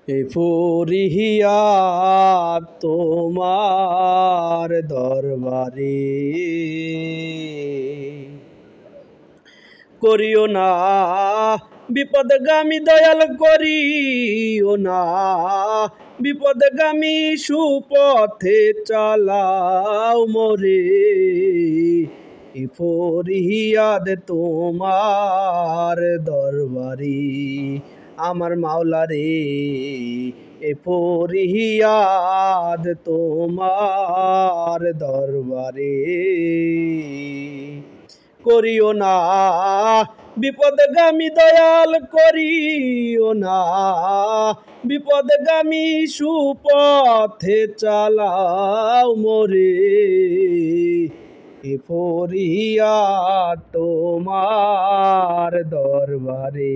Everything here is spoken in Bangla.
এ ফরিয়া তোমার দরবারে করিও না বিপদগামী, দয়াল করিও না বিপদগামী, সুপথে চালাও মোরে। এ ফরিয়াদ তোমার দরবারে আমার মাওলা রে, এ ফরিয়াদ তোমার দরবারে করিও না বিপদগামী, দয়াল করিও না বিপদগামী, সুপথে চালাও মোরে। এ ফরিয়াদ তোমার দরবারে।